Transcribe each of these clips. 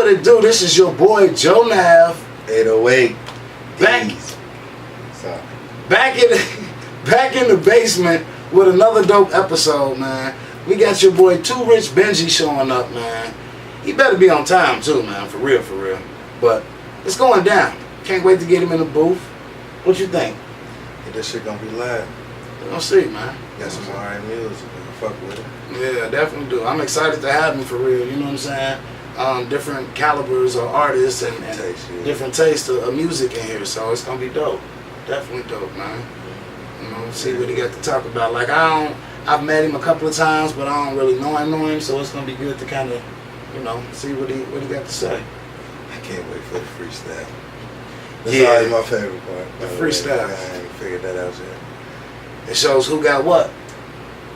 What it do? This is your boy Joe Nav. 808. Back in the basement with another dope episode, man. We got your boy Turich Benjy showing up, man. He better be on time too, man. For real, for real. But it's going down. Can't wait to get him in the booth. What you think? Yeah, this shit gonna be live. We're gonna see, man. Got some alright music, man. Fuck with it. Yeah, definitely do. I'm excited to have him for real. You know what I'm saying? Different calibers of artists and different tastes of music in here, so it's gonna be dope. Definitely dope, man. You know, see what he got to talk about. Like I've met him a couple of times, but I don't really know him, so it's gonna be good to kind of, you know, see what he got to say. I can't wait for the freestyle. That's always my favorite part. The freestyle. I ain't figured that out yet. It shows who got what.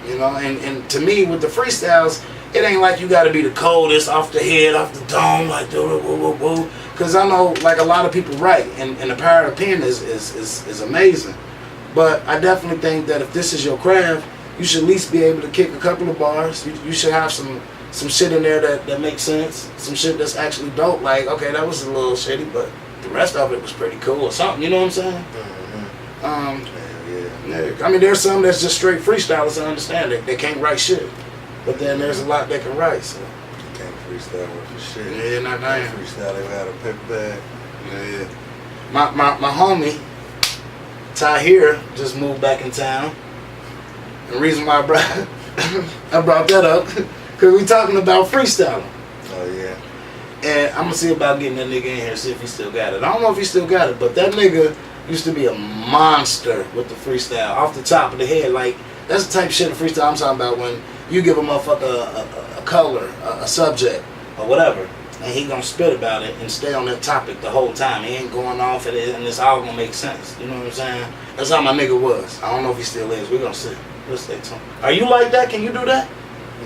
You know, and to me with the freestyles, it ain't like you gotta be the coldest, off the head, off the dome, like woo woo woo. Cause I know like a lot of people write, and the power of pen is amazing. But I definitely think that if this is your craft, you should at least be able to kick a couple of bars. You should have some shit in there that makes sense. Some shit that's actually dope. Like, okay, that was a little shitty, but the rest of it was pretty cool or something. You know what I'm saying? Yeah. I mean, there's some that's just straight freestylers. I understand it. They can't write shit. But then there's a lot they can write. So. You can't freestyle worth of shit. Yeah, not damn. Freestyle, they got a paper bag. Yeah. My homie, Tahir, just moved back in town. And the reason why I brought that up, because we talking about freestyling. Oh, yeah. And I'm going to see about getting that nigga in here, see if he still got it. I don't know if he still got it, but that nigga used to be a monster with the freestyle. Off the top of the head, like, that's the type of shit of freestyle I'm talking about when you give a motherfucker a color, a subject, or whatever, and he gonna spit about it and stay on that topic the whole time. He ain't going off at it, and it's all gonna make sense. You know what I'm saying? That's how my nigga was. I don't know if he still is. We're gonna see. Let's stay tuned. Are you like that? Can you do that?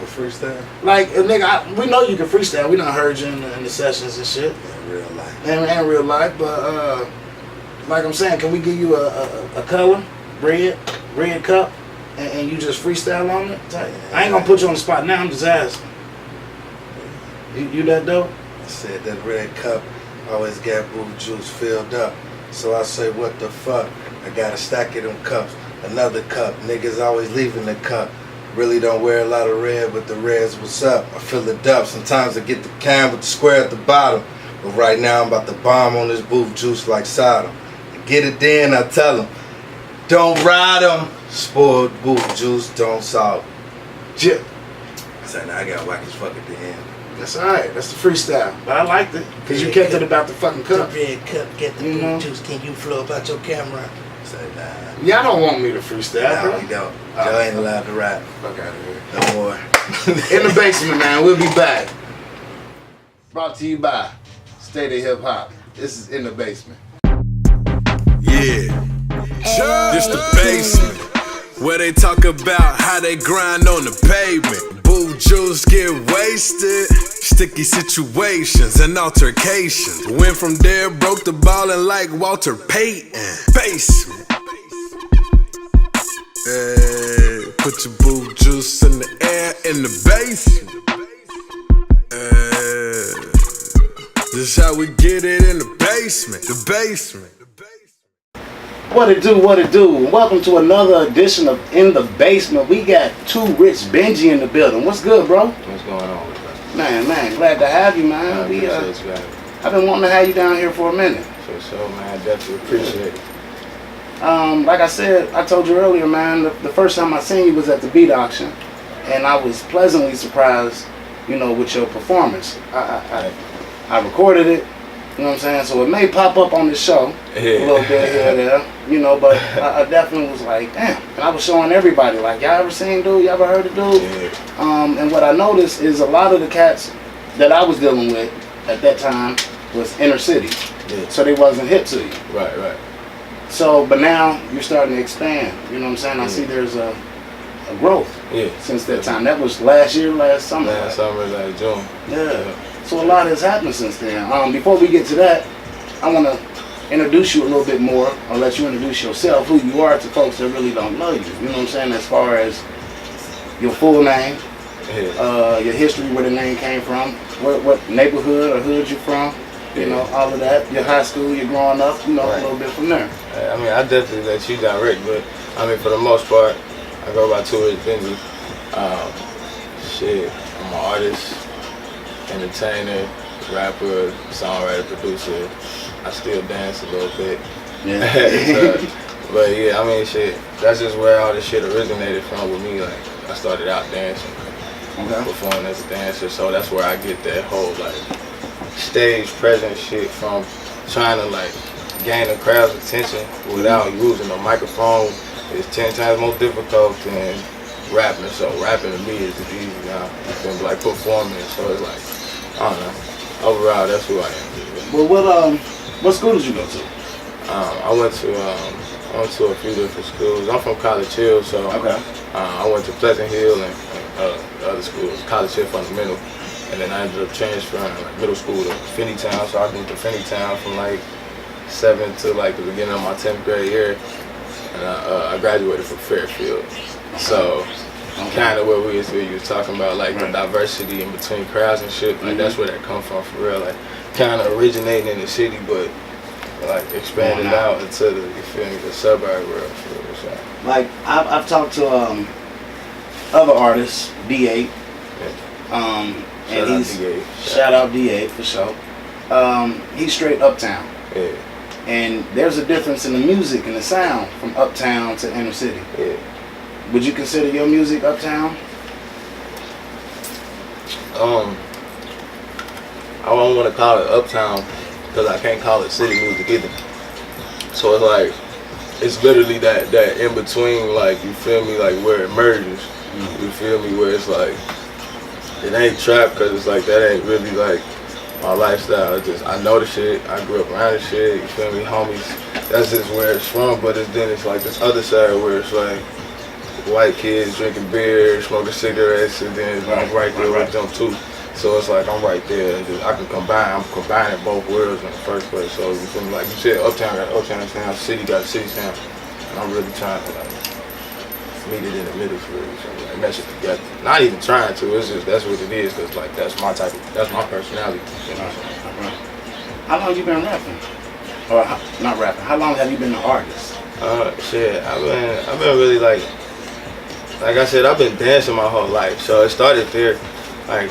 Freestyle? Like, nigga, we know you can freestyle. We done heard you in the sessions and shit. In real life. And real life, but like I'm saying, can we give you a color, red cup, and you just freestyle on it? I ain't gonna put you on the spot now. I'm just asking. You that dope? I said that red cup always got boo juice filled up. So I say, what the fuck? I got a stack of them cups. Another cup. Niggas always leaving the cup. Really don't wear a lot of red, but the red's what's up. I fill it up. Sometimes I get the can with the square at the bottom. But right now I'm about to bomb on this booth juice like Sodom. To get it then, I tell them, don't ride them. Spoiled booth juice, don't salt. Yeah. I said, nah, I got whack as fuck at the end. That's alright. That's the freestyle. But I liked it. Because you kept it about the fucking cup. The red cup, get the booth juice. Can you flow about your camera? I said, nah. Y'all don't want me to freestyle, No, we don't. Y'all ain't allowed to rap. Fuck out of here. No more. In the basement, man. We'll be back. Brought to you by State of Hip Hop. This is In the Basement. Yeah. This the basement. Where they talk about how they grind on the pavement. Boo juice get wasted. Sticky situations and altercations. Went from there, broke the ballin' like Walter Payton. Basement. Hey, put your boo juice in the air in the basement. This how we get it in the basement. The basement. What it do? Welcome to another edition of In the Basement. We got Turich Benjy in the building. What's good, bro? What's going on with that? Man, glad to have you, man. I've been wanting to have you down here for a minute. For sure, man. I definitely appreciate it. Like I said, I told you earlier, man, the first time I seen you was at the beat auction, and I was pleasantly surprised, you know, with your performance. I recorded it, you know what I'm saying, so it may pop up on the show a little bit here and there, you know, but I definitely was like, damn. And I was showing everybody, like, y'all ever seen dude, y'all ever heard of dude? Yeah. And what I noticed is a lot of the cats that I was dealing with at that time was inner city, so they wasn't hip to you. Right. So, but now you're starting to expand, you know what I'm saying? I see there's a growth since that time. That was last summer. Last summer, like June. Yeah. So a lot has happened since then. Before we get to that, I want to introduce you a little bit more, or let you introduce yourself, who you are to folks that really don't know you. You know what I'm saying? As far as your full name, your history, where the name came from, what neighborhood or hood you from, you know, all of that. Your high school, your growing up, you know, a little bit from there. I mean, I definitely let you direct, but I mean, for the most part, I go by Turich, Benjy. Shit, I'm an artist, entertainer, rapper, songwriter, producer. I still dance a little bit. Yeah. But yeah, I mean, shit, that's just where all this shit originated from with me. Like, I started out dancing, performing as a dancer, so that's where I get that whole, like, stage presence shit from, trying to, like, gain the crowd's attention without using a microphone is 10 times more difficult than rapping. So rapping to me is easy now. You feel me? Like performing, so it's like, I don't know. Overall, that's who I am. Well, what school did you go to? I went to a few different schools. I'm from College Hill, so I went to Pleasant Hill and other schools, College Hill Fundamental, and then I ended up transferring like middle school to Finneytown. So I went to Finneytown from like 7th to like the beginning of my 10th grade year, and I graduated from Fairfield. So kind of what you was talking about, like the diversity in between crowds and shit. Like that's where that come from for real. Like kind of originating in the city, but like expanded out into the, you feel me, the suburb world. For real, so. Like I've talked to other artists, D8. And he's shout out D8 for sure. He's straight uptown. Yeah. And there's a difference in the music and the sound from uptown to inner city. Yeah. Would you consider your music uptown? I don't want to call it uptown because I can't call it city music either. So it's like, it's literally that in between, like, you feel me, like where it merges. You feel me, where it's like, it ain't trap because it's like, that ain't really like my lifestyle. It's just, I know the shit, I grew up around the shit, you feel me, homies, that's just where it's from. But then it's like this other side where it's like white kids drinking beer, smoking cigarettes, and then I'm right there with them too. So it's like I'm right there, and just, I'm combining both worlds in the first place. So you feel me, like you said, uptown got uptown sound, city got city sound, and I'm really trying to like meet it in the middle for real, so like mesh it together. Not even trying to, it's just that's what it is, cause like that's my personality. You know what I'm saying? How long you been rapping? Or not rapping? How long have you been an artist? Shit, I've been really like I said, I've been dancing my whole life. So it started there, like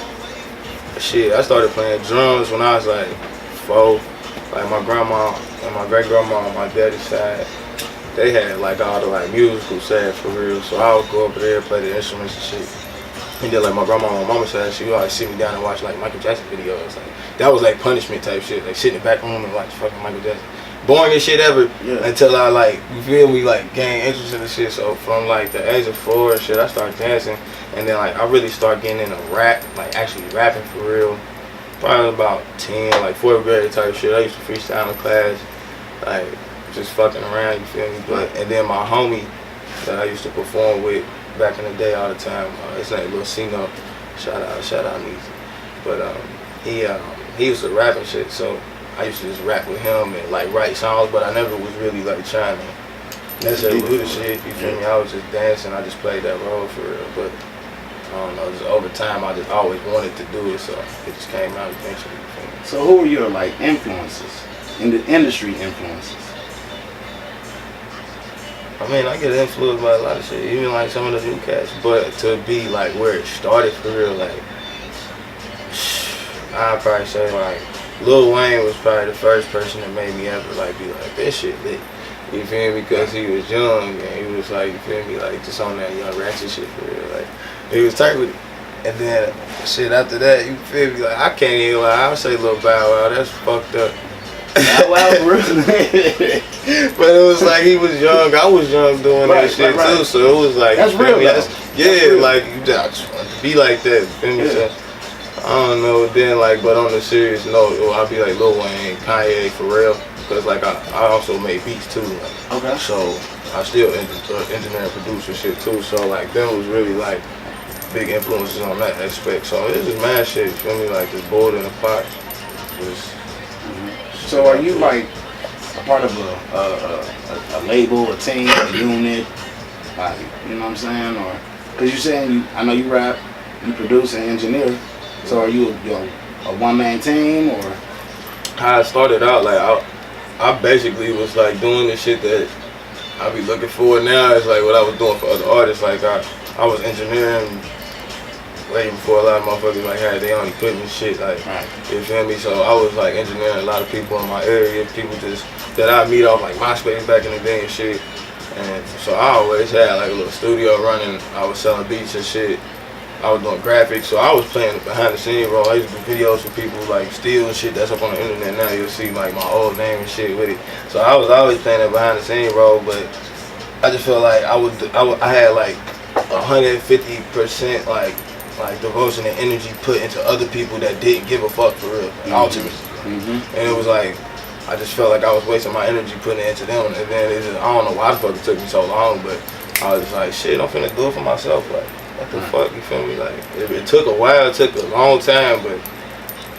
shit. I started playing drums when I was like 4. Like my grandma and my great grandma on my daddy's side, they had like all the like musical side for real. So I would go over there, play the instruments and shit. And then like my grandma on my mama's side, she would always sit me down and watch like Michael Jackson videos. Like that was like punishment type shit. Like sit in the back room and watch fucking Michael Jackson. Boringest shit ever until I like, you feel me, like gain interest in the shit. So from like the age of 4 and shit, I started dancing, and then like I really started getting into rap, like actually rapping for real. Probably about 10, like 4th grade type shit. I used to freestyle in class, like just fucking around, you feel me. But and then my homie that I used to perform with back in the day all the time, his name Lil Cino, shout out Neezy. But he used to rap and shit, so I used to just rap with him and like write songs, but I never was really like trying to necessarily do the shit, you feel me? I was just dancing, I just played that role for real, but I don't know, just over time I just always wanted to do it, so it just came out eventually, you feel me? So who were your like influences, in the industry influences? I mean, I get influenced by a lot of shit, even like some of the new cats, but to be like where it started for real, like, I'd probably say like, Lil Wayne was probably the first person that made me ever like be like, this shit lit. You feel me? Because he was young and he was like, you feel me, like just on that young ratchet shit for real. Like he was tight with it. And then shit after that, you feel me? Like I can't even lie, I would say Lil Bow Wow, that's fucked up. But it was like he was young, I was young doing that shit too, so it was like, that's real. Real. Like you just be like that, you feel me? So, I don't know, then like, but on the serious note, I'll be like Lil Wayne, Kanye, for real, because like I also made beats too, like, so I still engineer and produce and shit too, so like them was really like big influences on that aspect, so it's just mad shit, you feel me, like just boiled in a pot. So are you like a part of a label, a team, a unit, like, you know what I'm saying, or, because you're saying, I know you rap, you produce and engineer. So are you a one-man team or? How I started out, like I basically was like doing the shit that I be looking for now. It's like what I was doing for other artists. Like I was engineering way before a lot of motherfuckers like had their own equipment shit. Like you feel me? So I was like engineering a lot of people in my area, people just that I meet off like MySpace back in the day and shit. And so I always had like a little studio running. I was selling beats and shit. I was doing graphics, so I was playing behind the scene role. I used to do videos for people like Steel and shit that's up on the internet now. You'll see like my old name and shit with it. So I was always playing that behind the scene role, but I just felt like I had like 150% like devotion and energy put into other people that didn't give a fuck for real, ultimately. And it was like I just felt like I was wasting my energy putting it into them, and then I don't know why the fuck it took me so long, but I was just like, shit, I'm finna do it for myself, like. What the fuck, you feel me? Like, it took a while, it took a long time, but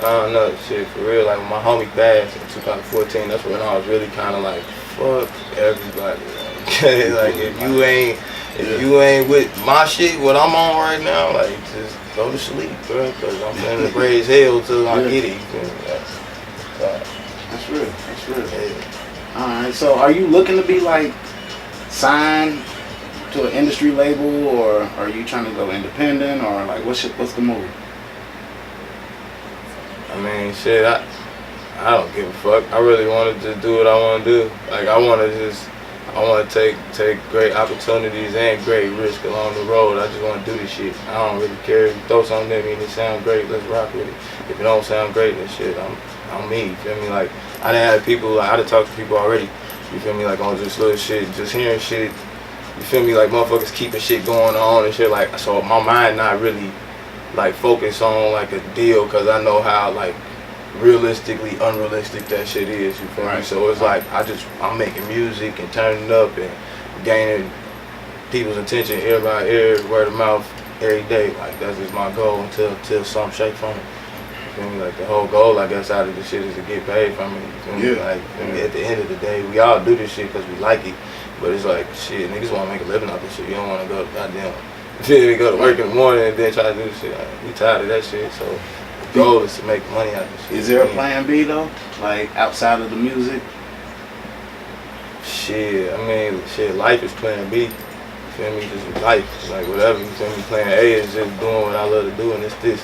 I don't know, shit, for real. Like, when my homie passed in 2014, that's when I was really kind of like, fuck everybody. Like, if you ain't with my shit, what I'm on right now, like, just go to sleep, bro, because I'm finna raise hell till I get it, you feel me? That's real, that's real. Yeah. Alright, so are you looking to be, like, signed to an industry label, or are you trying to go independent, or like what's the move? I mean, shit, I don't give a fuck. I really want to just do what I want to do. Like I want to take great opportunities and great risk along the road. I just want to do this shit. I don't really care. If you throw something at me and it sounds great, let's rock with it. If it don't sound great, then shit, I'm me. You feel me? Like I done had people, like I done talked to people already. You feel me? Like on just little shit, just hearing shit. You feel me? Like motherfuckers keeping shit going on and shit. Like so, my mind not really like focused on like a deal, cause I know how like realistically unrealistic that shit is. You feel me? So it's like I'm making music and turning up and gaining people's attention ear by ear, word of mouth every day. Like that's just my goal until some shape from it. You feel me? Like the whole goal, I guess, out of this shit is to get paid from it. You feel me? Like at the end of the day, we all do this shit cause we like it. But it's like, shit, niggas want to make a living off this shit. You don't want to go to goddamn, go to work in the morning and then try to do this shit. Like, we tired of that shit, so the goal is to make money out of this shit. Is there a plan B though? Like outside of the music? Shit, I mean, shit, life is plan B. You feel me? Just life, like whatever. You feel me? Plan A is just doing what I love to do, and it's this.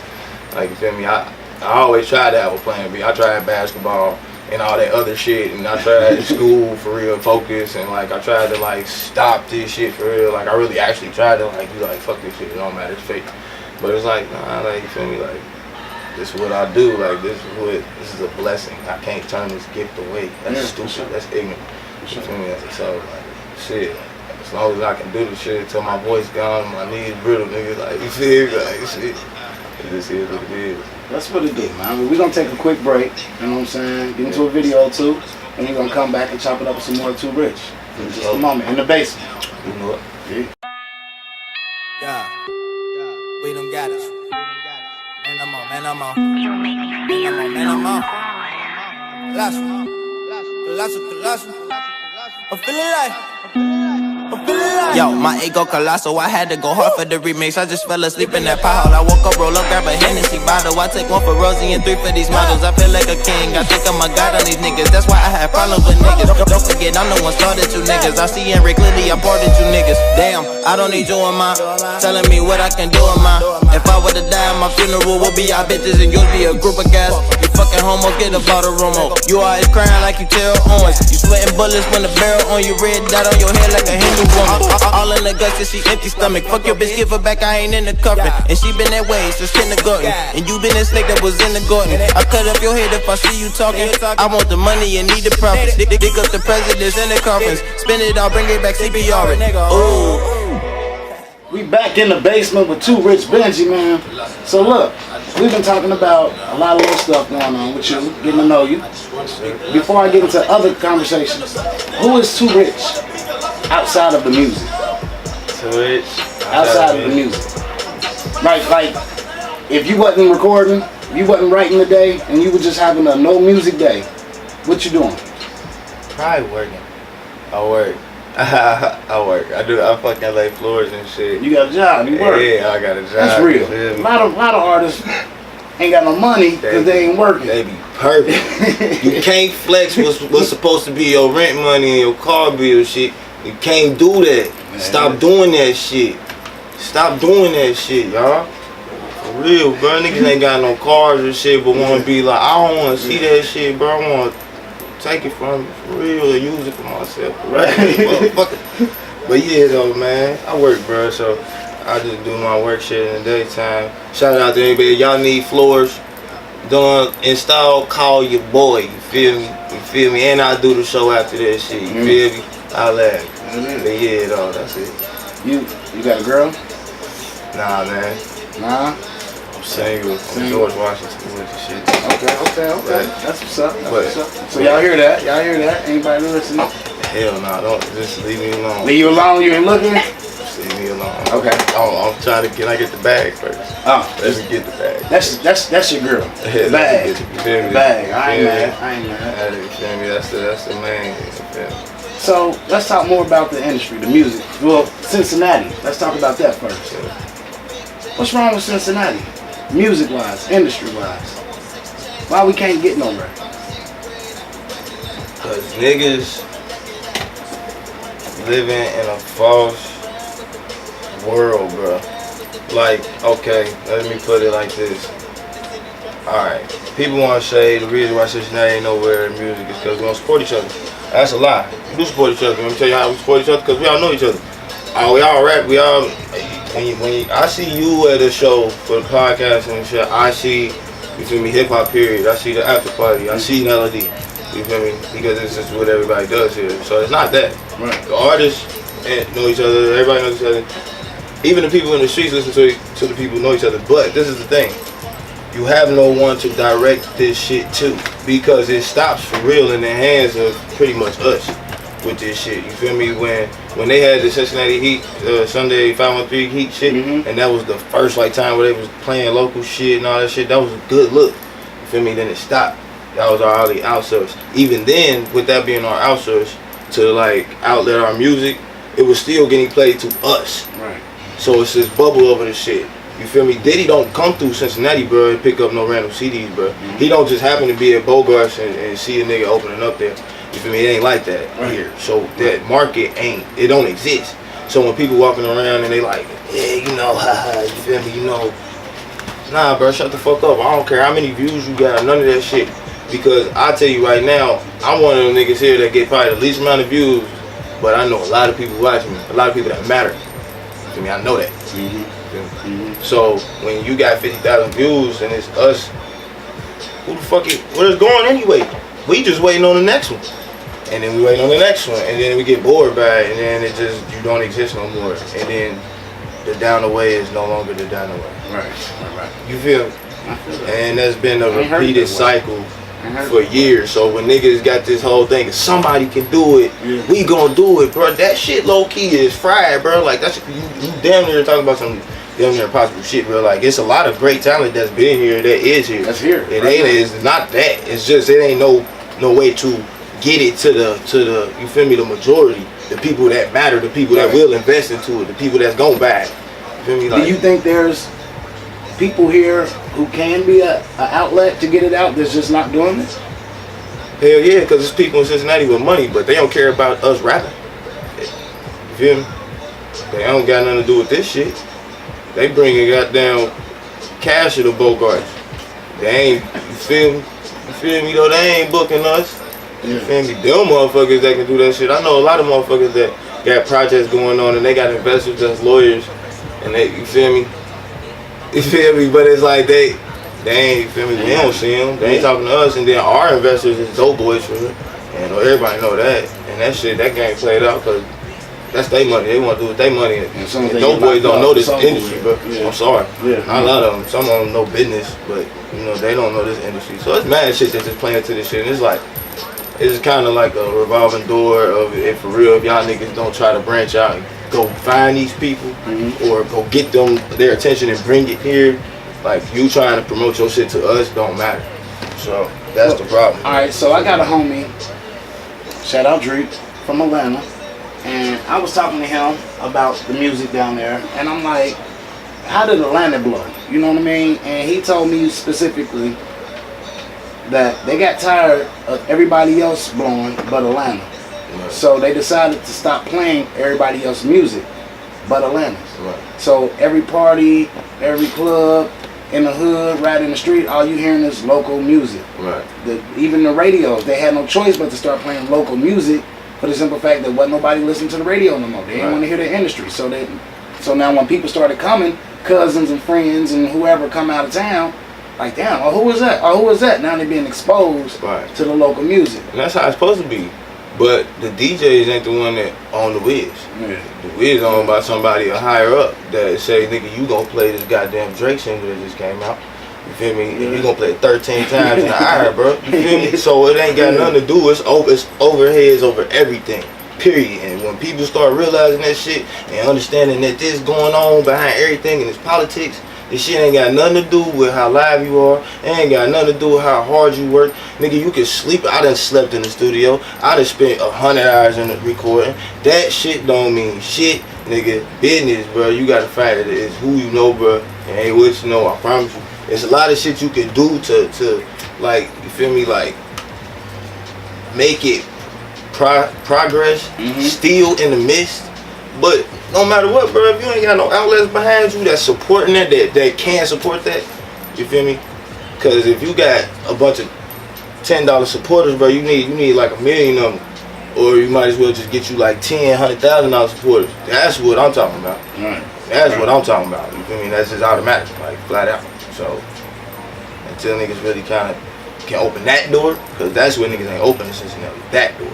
Like, you feel me? I always try to have a plan B. I tried basketball and all that other shit, and I tried school for real, focus, and like I tried to like stop this shit for real. Like I really actually tried to like be like, fuck this shit, it don't matter, it's fake. But it's like, nah, like you feel me, like this is what I do, like this is a blessing. I can't turn this gift away. That's stupid, that's ignorant. You feel me? So like shit, as long as I can do the shit till my voice gone, my knees brittle, nigga, like you feel me? Like shit. It just is what it is. That's what it do, man. We're going to take a quick break, you know what I'm saying? Get into a video or two, and we're going to come back and chop it up with some more Too Rich. In just a moment, in the basement. You know what? Yeah. We done got it. Man, I'm on. You make me feel Man, I'm so on. Colossal. I'm feeling like yo, my ego colossal, I had to go hard for the remix. I just fell asleep in that pothole. I woke up, roll up, grab a Hennessy bottle. I take one for Rosie and 3 for these models. I feel like a king, I think I'm a god on these niggas. That's why I have problems with niggas. Don't forget, I'm the one started you niggas. I see Henry clearly, I parted you niggas. Damn, I don't need you in my telling me what I can do in my. If I were to die, my funeral will be our bitches and you'll be a group of guys. You fucking homos, get about a room. You always crying like you tell Owens. You sweating bullets when the barrel on you, red dot on your head like a Hindu woman. All in the guts and she empty stomach. Fuck your bitch, give her back, I ain't in the cuffin'. And she been that way since kindergarten. And you been a snake that was in the garden. I cut up your head if I see you talking. I want the money and need the profits. Dig up the presidents and the coffins. Spin it all, bring it back, CPR it. Ooh. We back in the basement with Too Rich Benjy, man. So look, we've been talking about a lot of little stuff going on with you, getting to know you. Before I get into other conversations, who is Too Rich outside of the music? Too Rich outside of the music. Like, if you wasn't recording, if you wasn't writing the day, and you were just having a no music day, what you doing? Probably working. I work. I work. I do. I fucking lay floors and shit. You got a job. You work. Yeah, I got a job. That's real. Yeah. A lot of artists ain't got no money because they ain't working. They be perfect. You can't flex what's supposed to be your rent money and your car bill shit. You can't do that. Man. Stop doing that shit. Stop doing that shit, y'all. For real, bro. Niggas ain't got no cars or shit, but wanna be like, I don't wanna see that shit, bro. I wanna take it from you for real and use it for myself. Right? Motherfucker. But yeah, though, man. I work, bro, so I just do my work shit in the daytime. Shout out to anybody. Y'all need floors done, installed, call your boy. You feel me? You feel me? And I do the show after that shit. You feel me? I'll laugh. But yeah, though, that's it. You got a girl? Nah, man. Nah. I'm single. I'm George Washington with the shit. Okay. Right. That's what's up. But- What's up. So y'all hear that? Anybody listening? Hell nah, don't just leave me alone. Leave you alone? You ain't looking? Just leave me alone. Okay. I'm trying to get the bag first. Oh, Let me get the bag. that's your girl. Yeah, The bag. you feel me? Bag. I ain't Yeah. mad. I ain't mad. You feel me? That's the main. You feel me? So let's talk more about the industry, the music. Well, Cincinnati. Let's talk about that first. What's wrong with Cincinnati? Music-wise, industry-wise. Why we can't get nowhere? Cause niggas living in a false world, bro. Like, okay, let me put it like this. Alright, people want to say the reason why Cincinnati ain't nowhere in music is because we don't support each other. That's a lie. We do support each other. Let me tell you how we support each other, because we all know each other. We all rap, we all... I see you at a show for the podcast and shit, I see, you feel me, hip-hop period. I see the after party. I see Melody. You feel me? Because it's just what everybody does here. So it's not that. Right. The artists know each other. Everybody knows each other. Even the people in the streets listen to the people who know each other. But this is the thing. You have no one to direct this shit to, because it stops for real in the hands of pretty much us with this shit. You feel me? When they had the Cincinnati Heat, Sunday 513 Heat shit, and that was the first time where they was playing local shit and all that shit, that was a good look. You feel me? Then it stopped. That was our only outsource. Even then, with that being our outsource to outlet our music, it was still getting played to us. Right. So it's this bubble over the shit. You feel me? Diddy don't come through Cincinnati, bro, and pick up no random CDs, bro. He don't just happen to be at Bogart's and see a nigga opening up there. You feel me? It ain't like that here. So that market it don't exist. So when people walking around and they like, yeah, you know, haha, you feel me? You know, nah, bro, shut the fuck up. I don't care how many views you got, none of that shit. Because I tell you right now, I'm one of them niggas here that get probably the least amount of views, but I know a lot of people watching me, a lot of people that matter. You feel me? I know that. So when you got 50,000 views and it's us, who the fuck where it's going anyway? We just waiting on the next one. And then we waiting on the next one, and then we get bored by it, and then you don't exist no more. And then the down the way is no longer the down the way. Right. You feel me? I feel that. And that's been a I heard repeated that cycle heard for years. So when niggas got this whole thing, if somebody can do it, we gonna do it, bro. That shit low key is fried, bro. Like that's you damn near talking about some damn near impossible shit, bro. Like it's a lot of great talent that's been here, that is here. That's here. It ain't. It's not that. It's just it ain't no way to get it to the you feel me, the majority, the people that matter, the people that will invest into it, the people that's gonna buy it. You feel me? Like, do you think there's people here who can be a outlet to get it out that's just not doing this? Hell yeah, because it's people in Cincinnati with money, but they don't care about us rapping. You feel me? They don't got nothing to do with this shit. They bringing goddamn cash to the Bogarts. They ain't, you feel me? You feel me though? They ain't booking us. You feel me? Them motherfuckers that can do that shit. I know a lot of motherfuckers that got projects going on and they got investors that's lawyers and they, you feel me? You feel me? But it's like they ain't, you feel me? We don't see them. They ain't talking to us, and then our investors is dope boys for it. And everybody know that. And that shit, that game played out because that's their money. They want to do with their money. And dope boys don't know this industry, bro. I'm sorry. Not a lot of them. Some of them know business, but you know they don't know this industry. So it's mad shit that's just playing into this shit. And it's like, it's kind of like a revolving door of it for real. If y'all niggas don't try to branch out and go find these people or go get them their attention and bring it here, like you trying to promote your shit to us don't matter. So that's the problem. All right, so I got a homie, shout out Turich from Atlanta. And I was talking to him about the music down there, and I'm like, how did Atlanta blow? You know what I mean? And he told me specifically that they got tired of everybody else blowing but Atlanta. Right. So they decided to stop playing everybody else's music but Atlanta's. Right. So every party, every club, in the hood, right in the street, all you hearing is local music. Right. Even the radios, they had no choice but to start playing local music for the simple fact that wasn't nobody listening to the radio no more. They didn't want to hear the industry. So now when people started coming, cousins and friends and whoever come out of town, like, damn, oh, who was that? Oh, who was that? Now they're being exposed to the local music. And that's how it's supposed to be. But the DJs ain't the one that own the Wiz. Yeah. The Wiz owned by somebody higher up that say, nigga, you gonna play this goddamn Drake single that just came out. You feel me? And you gonna play it 13 times in an hour, bro. You feel me? So it ain't got nothing to do. It's overheads over everything. Period. And when people start realizing that shit and understanding that this going on behind everything and it's politics, this shit ain't got nothing to do with how live you are. It ain't got nothing to do with how hard you work. Nigga, you can sleep. I done slept in the studio. I done spent 100 hours in the recording. That shit don't mean shit, nigga. Business, bro. You gotta find it. It's who you know, bro. It ain't what you know, I promise you. There's a lot of shit you can do to like, you feel me, like, make it progress, still in the midst. But no matter what, bro, if you ain't got no outlets behind you that's supporting that can support that, you feel me? Because if you got a bunch of $10 supporters, bro, you need like 1 million of them. Or you might as well just get you like $100,000 supporters. That's what I'm talking about. That's what I'm talking about. You feel me? That's just automatic, like flat out. So until niggas really kind of can open that door, because that's what niggas ain't opening since that door.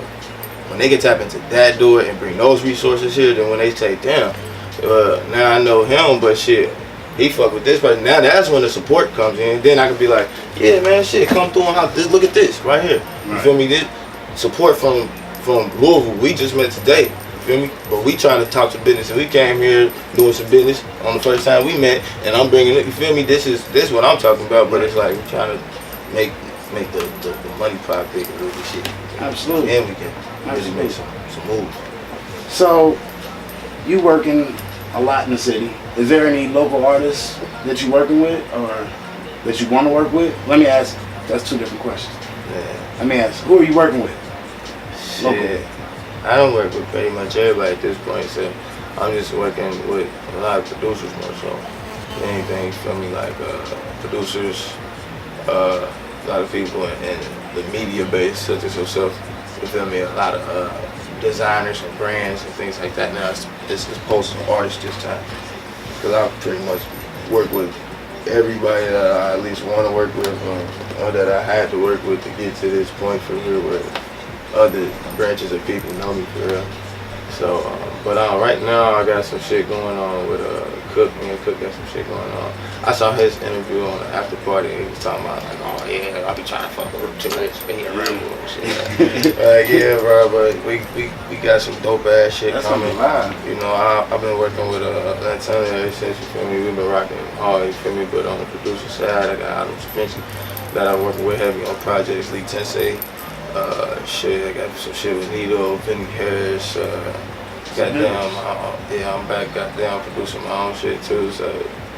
When they can tap into that door and bring those resources here, then when they say, damn, now I know him, but shit, he fuck with this person. Now that's when the support comes in. Then I can be like, yeah, man, shit, come through and this. Look at this right here. You feel me? This support from Louisville. We just met today. You feel me? But we trying to talk to business, and we came here doing some business on the first time we met, and I'm bringing it. You feel me? This is what I'm talking about. But it's like we're trying to make the money pot bigger with this shit. Absolutely. And we can really make some moves. So, you working a lot in the city. Is there any local artists that you working with or that you want to work with? Let me ask. That's two different questions. Yeah. Let me ask. Who are you working with? Shit. I don't work with pretty much everybody at this point, so I'm just working with a lot of producers more so. Anything, feel me, like producers, a lot of people in the media base, such as yourself, you feel me, a lot of designers and brands and things like that. Now it's posting artists this time, because I pretty much work with everybody that I at least want to work with, or that I had to work with to get to this point for real, where other branches of people know me for real. So, but right now I got some shit going on with Cook. Me and Cook got some shit going on. I saw his interview on the after party. He was talking about like, oh yeah, I be trying to fuck with too much, but he a rebel and shit. Yeah, bro, but we got some dope ass shit coming. You know, I've been working with Lantana ever since. You feel me? We've been rocking hard. You feel me? But on the producer side, I got Adam Benjy that I'm working with heavy on projects. Lee Tensei. Shit, I got some shit with Nito, Vinny Harris, goddamn, I'm back, goddamn, producing my own shit too, so,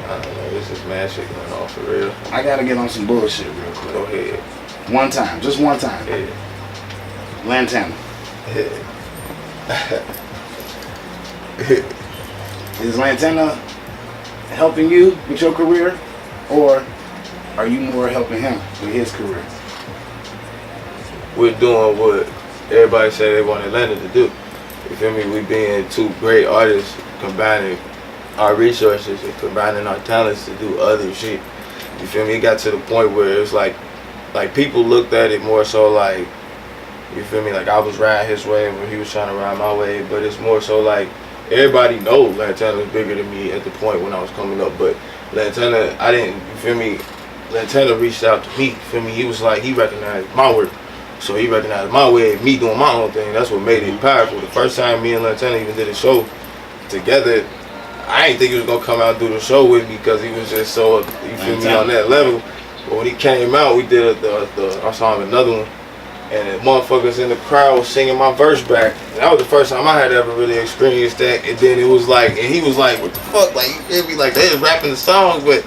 I don't know, this is mad shit going on for real. I gotta get on some bullshit real quick. Go ahead. One time, just one time. Yeah. Lantana. Yeah. Is Lantana helping you with your career, or are you more helping him with his career? We're doing what everybody say they want Atlanta to do. You feel me? We being two great artists, combining our resources and combining our talents to do other shit. You feel me? It got to the point where it was like people looked at it more so like, you feel me? Like I was riding his way when he was trying to ride my way, but it's more so like everybody knows Lantana was bigger than me at the point when I was coming up, but Lantana, I didn't, you feel me? Lantana reached out to me, you feel me? He was like, he recognized my work. So he recognized my way of me doing my own thing. That's what made it powerful. The first time me and Lantana even did a show together, I didn't think he was gonna come out and do the show with me because he was just so, you feel me, on that level. But when he came out, we did I saw him another one, and the motherfuckers in the crowd was singing my verse back. And that was the first time I had ever really experienced that. And then it was like, and he was like, what the fuck? Like, you feel me? Like, they was rapping the songs, but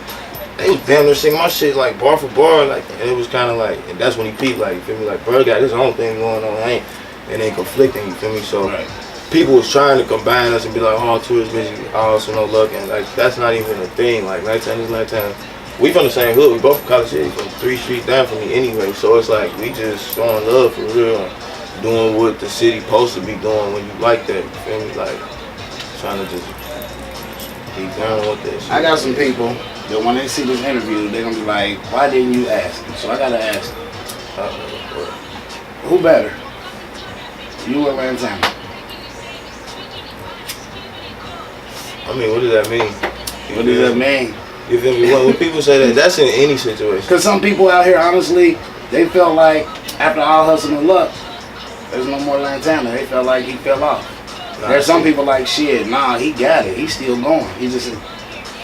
they was damn near singing my shit like bar for bar. Like, and it was kind of like, and that's when he peeped, like, you feel me? Like, bro got his own thing going on. It ain't conflicting, you feel me? So people was trying to combine us and be like, oh, Turich, Benjy, also no luck. And like, that's not even a thing. Like, nighttime is nighttime. We from the same hood. We both from College City, from 3 streets down from me anyway. So it's like we just showing love for real, doing what the city supposed to be doing when you like that. You feel me? Like trying to just keep going with this. I got some people that when they see this interview, they're gonna be like, "Why didn't you ask?" So I gotta ask, who better, you or Lantana? I mean, what does that mean? What does that mean? You feel me? When people say that, that's in any situation. Because some people out here, honestly, they felt like after all hustle and luck, there's no more Lantana. They felt like he fell off. There's some people like, shit, nah, he got it. He's still going. He just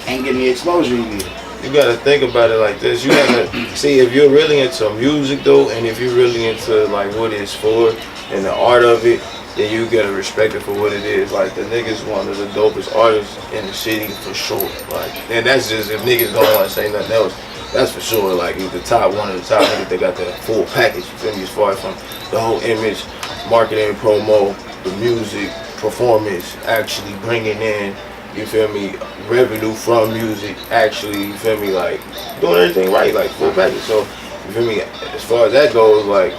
ain't getting the exposure he needed. You gotta think about it like this. You gotta see if you're really into music though, and if you're really into like what it's for and the art of it, then you gotta respect it for what it is. Like the nigga's one of the dopest artists in the city for sure. Like, and that's just if niggas don't want to say nothing else. That's for sure. Like he's the top, one of the top niggas. They got the full package. You feel me? As far as from the whole image, marketing, promo, the music, performance, actually bringing in, you feel me, revenue from music, actually, you feel me, like doing everything right, like full package. So you feel me? As far as that goes, like.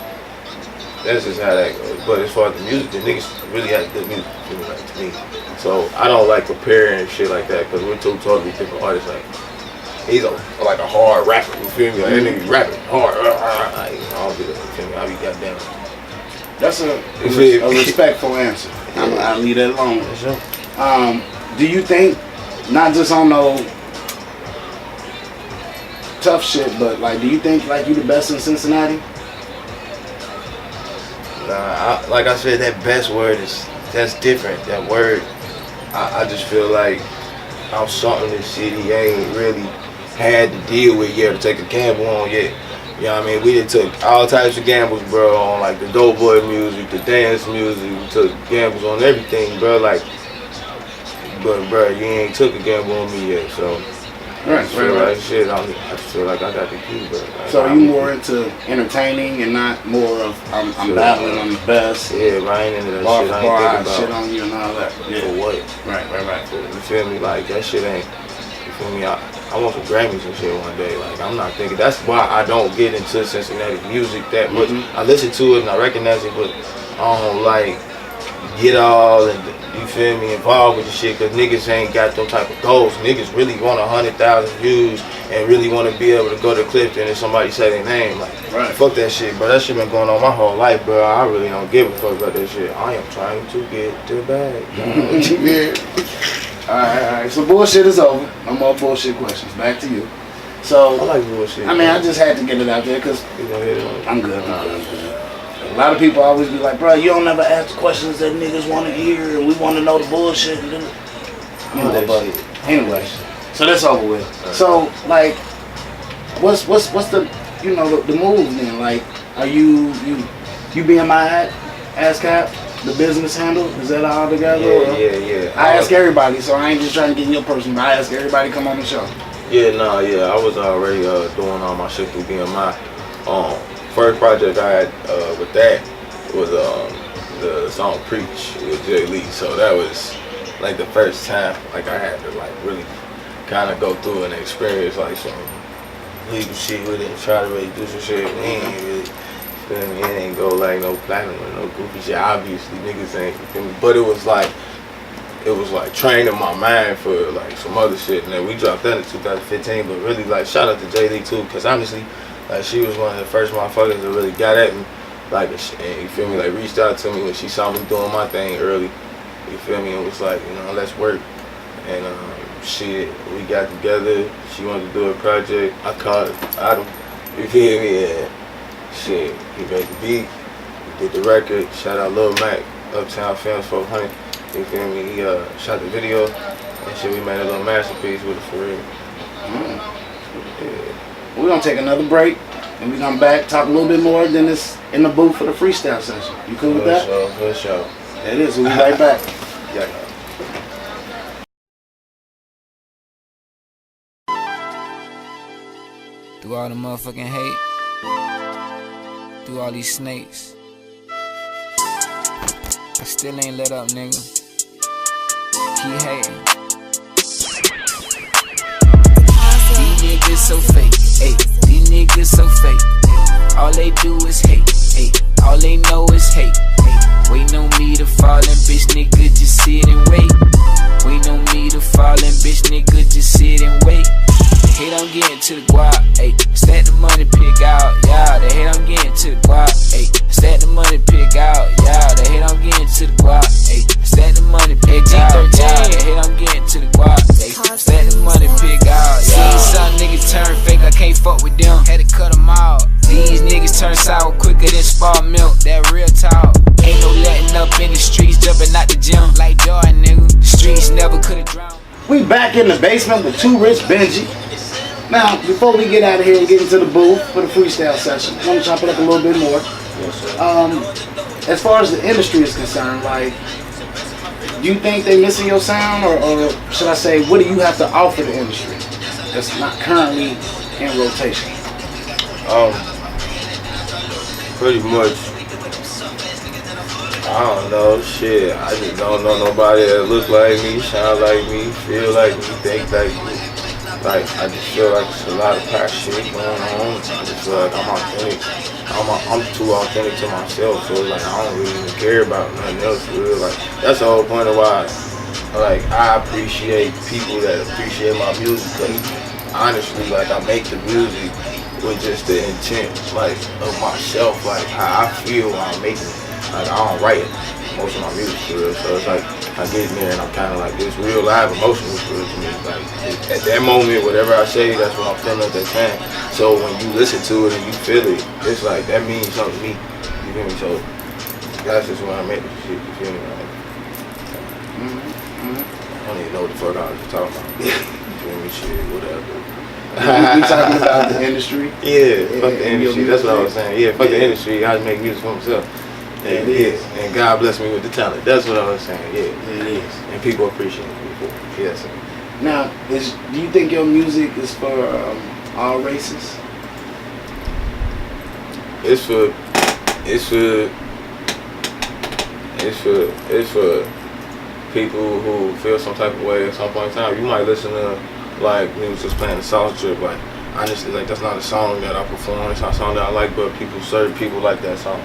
That's just how that goes. But as far as the music, the niggas really has good music, you know, like, to me. So I don't like comparing and shit like that because we're two totally different artists. Like he's like a hard rapper, you feel me? Like that nigga rapping hard. Like, I don't do that, you feel me? I be goddamn. That's a respectful answer. I'll leave that alone. Sure. Do you think, not just on no tough shit, but like, do you think like you the best in Cincinnati? Nah, like I said, that best word that's different. That word, I just feel like I'm something this city ain't really had to deal with yet, to take a gamble on yet. You know what I mean? We done took all types of gambles, bro, on like the dope boy music, the dance music. We took gambles on everything, bro. Like, but bro, you ain't took a gamble on me yet, so. Right. Shit, I feel like I got the key, bro. Like, so are you more into entertaining and not more of I'm battling on the best? Yeah, but I ain't into that bar shit. I for bar, ain't thinking shit about on you and all that. Yeah. for what. Right. You feel me? Like that shit ain't. You feel me? I want some Grammys and shit one day. Like I'm not thinking. That's why I don't get into Cincinnati music that much. I listen to it and I recognize it, but I don't like get all and. You feel me, involved with the shit, cause niggas ain't got them type of goals. Niggas really want 100,000 views and really want to be able to go to Clifton and somebody say their name. Like, fuck that shit, bro. That shit been going on my whole life, bro. I really don't give a fuck about that shit. I am trying to get the bag. Alright. So bullshit is over. No more bullshit questions. Back to you. So I like bullshit. I mean, I just had to get it out there, cause I'm good. A lot of people always be like, bro, you don't never ask the questions that niggas want to hear, and we want to know the bullshit. You know, but anyway, so that's over with. Right. So, like, what's the, you know, the move then? Like, are you being my ASCAP, the business handle? Is that all together? Yeah. I ask everybody, so I ain't just trying to get in your person, but I ask everybody to come on the show. Yeah, I was already doing all my shit through BMI. First project I had with that was the song Preach with Jay Lee. So that was like the first time like I had to like really kind of go through and experience like some legal shit with it and try to really do some shit. We ain't really, feel me? It ain't go like no platinum or no goofy shit. Obviously niggas ain't, you feel me? But it was like training my mind for like some other shit. And then we dropped that in 2015. But really like shout out to Jay Lee too, cause honestly. Like she was one of the first motherfuckers that really got at me, like, and you feel me, like reached out to me when she saw me doing my thing early, you feel me, and was like, you know, let's work, and shit, we got together, she wanted to do a project, I called Adam, you feel me, and shit, he made the beat, we did the record, shout out Lil Mac, Uptown Films 400, you feel me, he shot the video, and shit, we made a little masterpiece with it for real. We're gonna take another break. and we come back, talk a little bit more, then it's in the booth for the freestyle session. You cool with that? For sure. It is. We'll be right back. Yeah. Through all the motherfucking hate, through all these snakes, I still ain't let up, nigga. Keep hating. These niggas so fake, ayy. These niggas so fake. All they do is hate, ayy. All they know is hate, ayy. Waiting on me to fall and bitch nigga just sit and wait. Waiting on me to fall and bitch nigga just sit and wait. They hate I'm getting to the guap, ayy. Stack the money, pick out, yeah. They hate I'm getting to the guap, ayy. Stack the money, pick out, yeah. They hate I'm getting to the guap, ayy. Stack the money, pick out, yeah. They hate I'm getting to the guap, ayy. Stack the money, pick out, yeah. See some niggas turn fake, I can't fuck with them. Had to cut them out. These niggas turn sour quicker than spar milk. That real talk. Ain't no letting up in the streets, jumping out the gym like Jordan, nigga. The streets never could've drowned. We back in the basement with Turich, Benjy. Now, before we get out of here and get into the booth for the freestyle session, I want to chop it up a little bit more. As far as the industry is concerned, like, do you think they missing your sound, or should I say, what do you have to offer the industry that's not currently in rotation? Pretty much. I don't know, shit. I just don't know nobody that look like me, sound like me, feel like me, think like me. Like, I just feel like there's a lot of past shit going on. I just feel like I'm authentic. I'm too authentic to myself, so like I don't really even care about nothing else. Really. Like, that's the whole point of why, like, I appreciate people that appreciate my music. Cause honestly, like, I make the music with just the intent, like, of myself, like how I feel when I'm making it. Like, I don't write most of my music for real, so it's like I get in there and I'm kind of like, it's real live emotional for real to me. Like, at that moment, whatever I say, that's what I'm feeling at that time. So when you listen to it and you feel it, it's like that means something to me. You feel me? So that's just when I make the shit. You feel me? Like, I don't even know what the fuck I was just talking about. You feel me? Shit, whatever. We talking about the industry? Yeah, fuck the industry. That's what I was saying. Yeah, fuck the industry. I just make music for myself. And, and God bless me with the talent. That's what I was saying. Yeah, it is. And people appreciate me for it. Yes. Now, do you think your music is for all races? It's for people who feel some type of way at some point in time. You might listen to, like, music just playing the South Strip. Like, honestly, like, that's not a song that I perform. It's not a song that I like, but certain people like that song.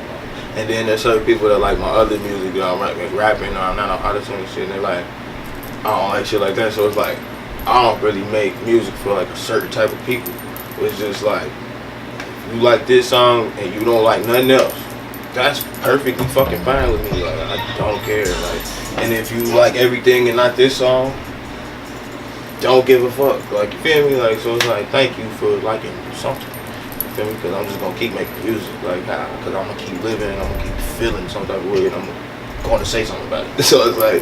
And then there's certain people that like my other music that I'm rapping or I'm not on auto-tune and shit, and they're like, I don't like shit like that. So it's like, I don't really make music for like a certain type of people. It's just like, if you like this song and you don't like nothing else, that's perfectly fucking fine with me. Like, I don't care. Like, and if you like everything and not this song, don't give a fuck. Like, you feel me? Like, so it's like, thank you for liking something. Because I'm just gonna keep making music, like how? Because I'm gonna keep living and I'm gonna keep feeling some type of way and I'm going to say something about it. So it's like,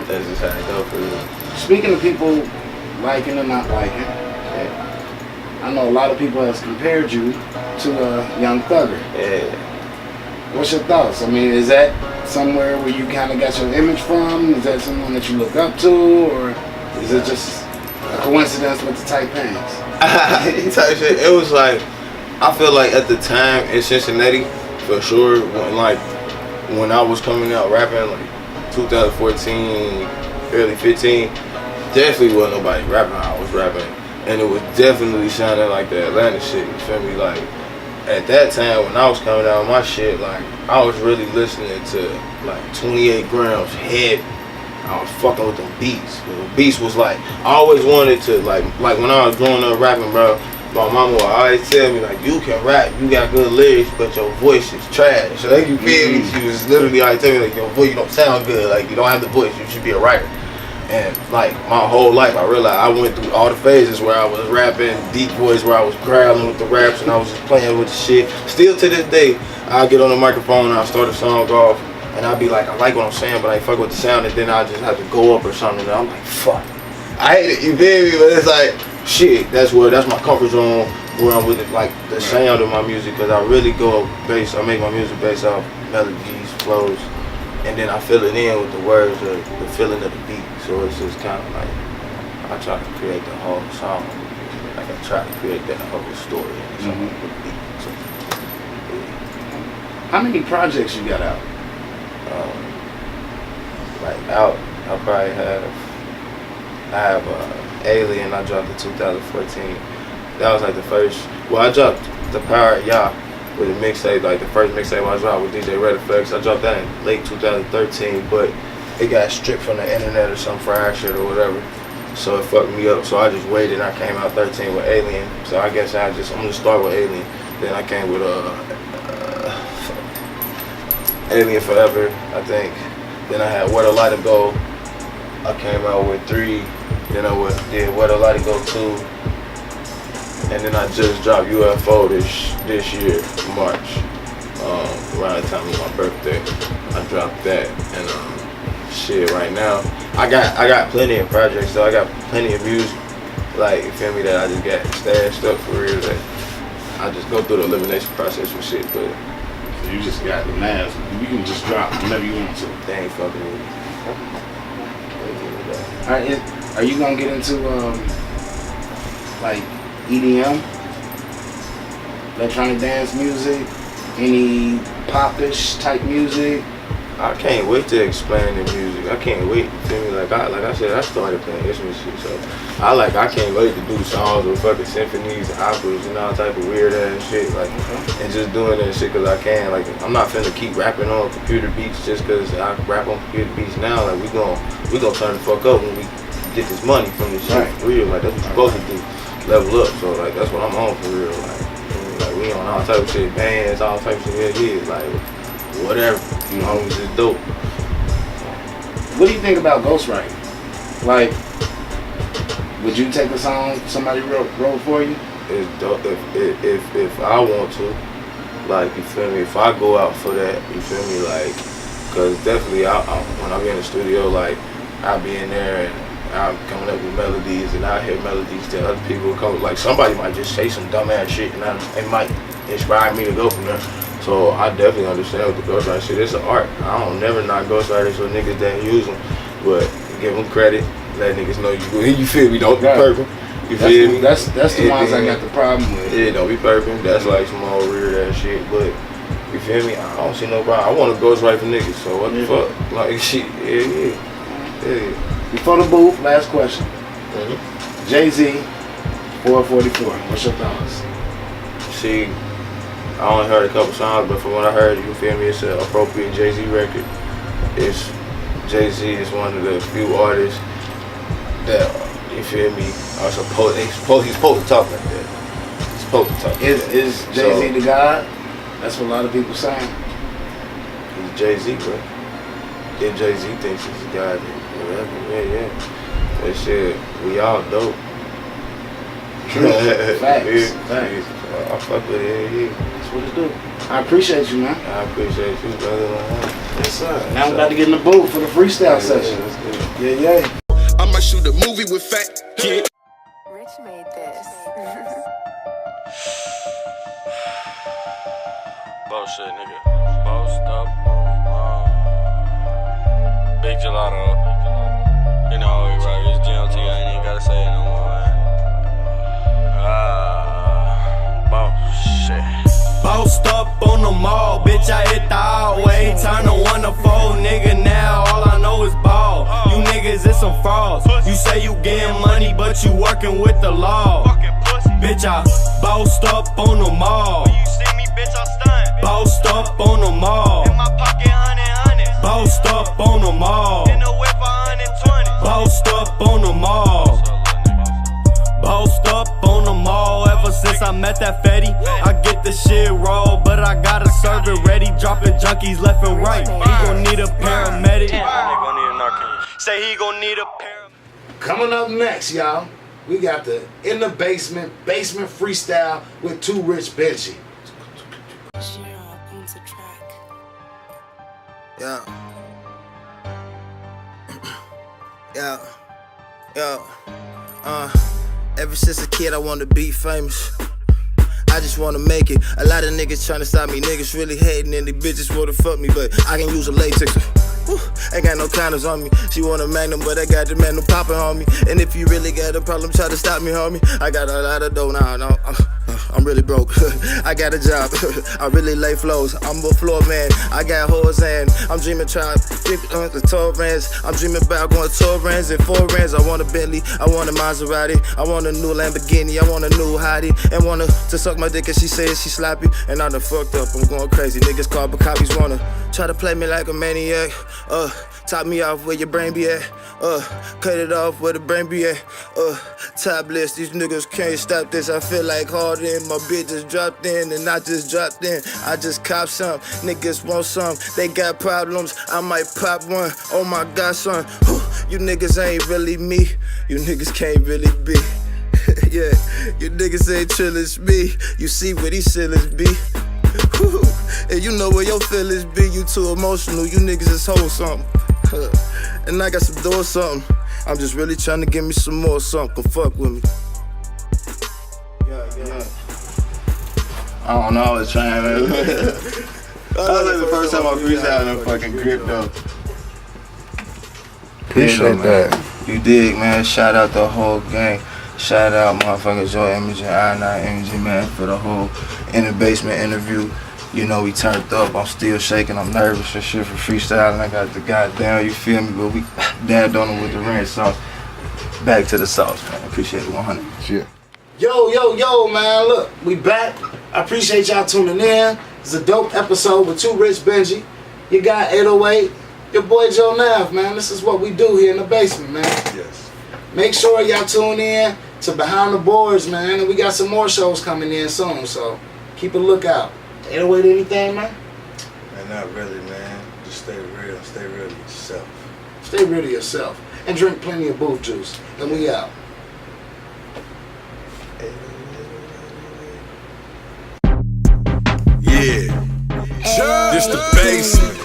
that's just how it goes for real. Speaking of people liking or not liking, I know a lot of people has compared you to Young Thugger. Yeah. What's your thoughts? I mean, is that somewhere where you kind of got your image from? Is that someone that you look up to, or is it just a coincidence with the tight pants? Type shit. It was like, I feel like at the time in Cincinnati, for sure, when I was coming out rapping, like 2014, early 15, definitely wasn't nobody rapping how I was rapping. And it was definitely sounding like the Atlanta shit, you feel me? Like, at that time when I was coming out with my shit, like, I was really listening to like 28 grams heavy. I was fucking with them beats. The beats was like, I always wanted to, like when I was growing up rapping, bro, my mama would always tell me, like, you can rap, you got good lyrics, but your voice is trash. So, like, you feel me? She was literally always telling me, like, your voice, you don't sound good. Like, you don't have the voice, you should be a writer. And, like, my whole life, I realized I went through all the phases where I was rapping, deep voice, where I was growling with the raps, and I was just playing with the shit. Still to this day, I'll get on the microphone and I'll start a song off, and I'll be like, I like what I'm saying, but I ain't fuck with the sound, and then I'll just have to go up or something, and I'm like, fuck. I hate it, you feel me? But it's like, shit, that's my comfort zone. where I'm with it, like the sound of my music, because I really go based. I make my music based off melodies, flows, and then I fill it in with the words, the feeling of the beat. So it's just kind of like I try to create the whole song. Like I try to create that whole story in the song with the beat. So, yeah. How many projects you got out? Like out, I probably have Alien. I dropped in 2014. That was like the first. Well, I dropped the Power Y'all with a mixtape, like the first mixtape I dropped with DJ Red Effects. I dropped that in late 2013, but it got stripped from the internet or some fried shit or whatever. So it fucked me up. So I just waited and I came out 13 with Alien. So I guess I'm gonna start with Alien. Then I came with Alien Forever, I think. Then I had Where the Light to Go. I came out with 3. Then I did Where the Light to Go 2. And then I just dropped UFO this year, March, around the time of my birthday. I dropped that, and shit. Right now, I got plenty of projects, so I got plenty of music. Like, you feel me, that I just got stashed up for real. That I just go through the elimination process for shit, but So you just got the mask. You can just drop whenever you want to. they ain't fucking with me. Alright, are you gonna get into like EDM, electronic dance music, any popish type music? I can't wait to explain the music. I can't wait. You feel me? Like I said, I started playing instruments shit, so I can't wait to do songs with fucking symphonies, operas, and all type of weird ass shit. Like, and just doing that shit because I can. Like, I'm not finna keep rapping on computer beats just because I rap on computer beats now. Like, we gon' turn the fuck up when we get this money from this shit for real. Like, that's what you're supposed to do. Level up. So like, that's what I'm on for real. Like we on all type of shit, bands, all type of shit. Yeah, like whatever. You know, it's just dope. What do you think about ghostwriting? Like, would you take a song somebody wrote for you? It's dope if I want to. Like, you feel me? If I go out for that, you feel me? Like, cause definitely when I'm in the studio, like I'll be in there and I'm coming up with melodies, and I hear melodies that other people come. Like, somebody might just say some dumbass shit, and it might inspire me to go from there. So I definitely understand with the ghostwriting shit. It's an art. I don't never knock ghostwriters or niggas that use them, but give them credit. Let niggas know you feel me. Don't be perfect. You feel me? That's the ones I got the problem with. Yeah, don't be perfect. That's like some old weird ass shit. But you feel me? I don't see no problem. I want to ghostwrite for niggas. So what the fuck? Like, shit. Yeah. Before the booth, last question. Jay-Z, 444. What's your thoughts? See, I only heard a couple songs, but from what I heard, you feel me, it's an appropriate Jay-Z record. Jay-Z is one of the few artists that, you feel me, he's supposed to talk like that. He's supposed to talk like that. Is Jay-Z the God? That's what a lot of people saying. He's Jay-Z, bro. If Jay-Z thinks he's the God, then whatever, yeah. That shit, we all dope. Facts. I fuck with it, yeah. That's what it do. I appreciate you, man. I appreciate you, brother. Yes, sir. Now I'm about to get in the booth for the freestyle session. Yeah. I might shoot a movie with Fat Kid. Rich made this. Bullshit, nigga. Bossed up on Big Gelato. You know, right? It's GLT. I ain't even gotta say it no more, man. Bullshit. Bossed up on the mall, bitch, I hit the highway. Turn to 1 to 4, nigga, now all I know is ball. You niggas is some frauds. You say you getting money, but you working with the law. Bitch, I bossed up on the mall. You see me, bitch, I stunt. Bossed up on the mall. In my pocket, 100. Bossed up on the mall. In the whip, 120. Bossed up on the mall. Bossed up on the mall. Ever since I met that fatty, I get the shit raw, but I gotta serve it ready. Dropping junkies left and right. He gon' need a paramedic. Say he gon' need a paramedic. Coming up next, y'all, we got the In the Basement freestyle with Too Rich Benjy. Yeah. Ever since a kid I wanted to be famous. I just wanna make it. A lot of niggas tryna stop me, niggas really hating, and the bitches wanna fuck me, but I can use a latex. Whew, ain't got no condoms on me. She want a magnum, but I got the magnum poppin' on me. And if you really got a problem, try to stop me, homie. I got a lot of dough now, no, I'm really broke. I got a job, I really lay flows. I'm a floor man, I got hoes and I'm dreaming the tour brands. I'm dreaming about going tour brands and 4 brands. I want a Bentley, I want a Maserati, I want a new Lamborghini, I want a new Hottie, and wanna to suck my dick and she says she sloppy. And I done fucked up, I'm going crazy. Niggas call but copies wanna try to play me like a maniac. Top me off where your brain be at. Cut it off where the brain be at. Top list, these niggas can't stop this. I feel like hard in, my bitch just dropped in, and I just dropped in. I just cop some, niggas want some. They got problems, I might pop one. Oh my God, son, you niggas ain't really me. You niggas can't really be. Yeah, you niggas ain't chill as me. You see where these ceilings be. And you know where your feelings be. You too emotional, you niggas is whole something. And I got some doors something. I'm just really trying to give me some more something. Come fuck with me. Yeah. I don't know, I was trying to. That was like the first time I freestyled and fucking gripped though. Appreciate that. You dig, man. Shout out the whole gang. Shout out motherfuckers Joy Imaging, I9 Imaging, man, for the whole In the Basement interview. You know, we turned up, I'm still shaking, I'm nervous and shit for freestyling. I got the goddamn, you feel me? But we dabbed on them with the ranch sauce. Back to the sauce, man. Appreciate it 100. Shit. Yo, man, look, we back. I appreciate y'all tuning in. It's a dope episode with Too Rich Benjy. You got 808, your boy Joe Nav, man. This is what we do here in the basement, man. Yes. Make sure y'all tune in to Behind the Boards, man. And we got some more shows coming in soon, so keep a lookout. 808 anything, man? Man, not really, man. Just stay real to yourself. Stay real to yourself. And drink plenty of booth juice. And we out. Yeah, this the basement,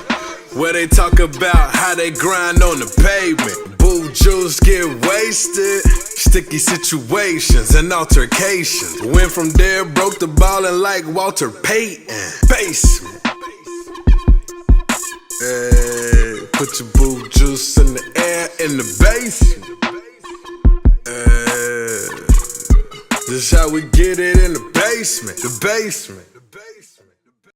where they talk about how they grind on the pavement. Boo juice get wasted, sticky situations and altercations. Went from there, broke the ballin' like Walter Payton. Basement. Hey, put your boo juice in the air in the basement. This is how we get it in the basement. The basement.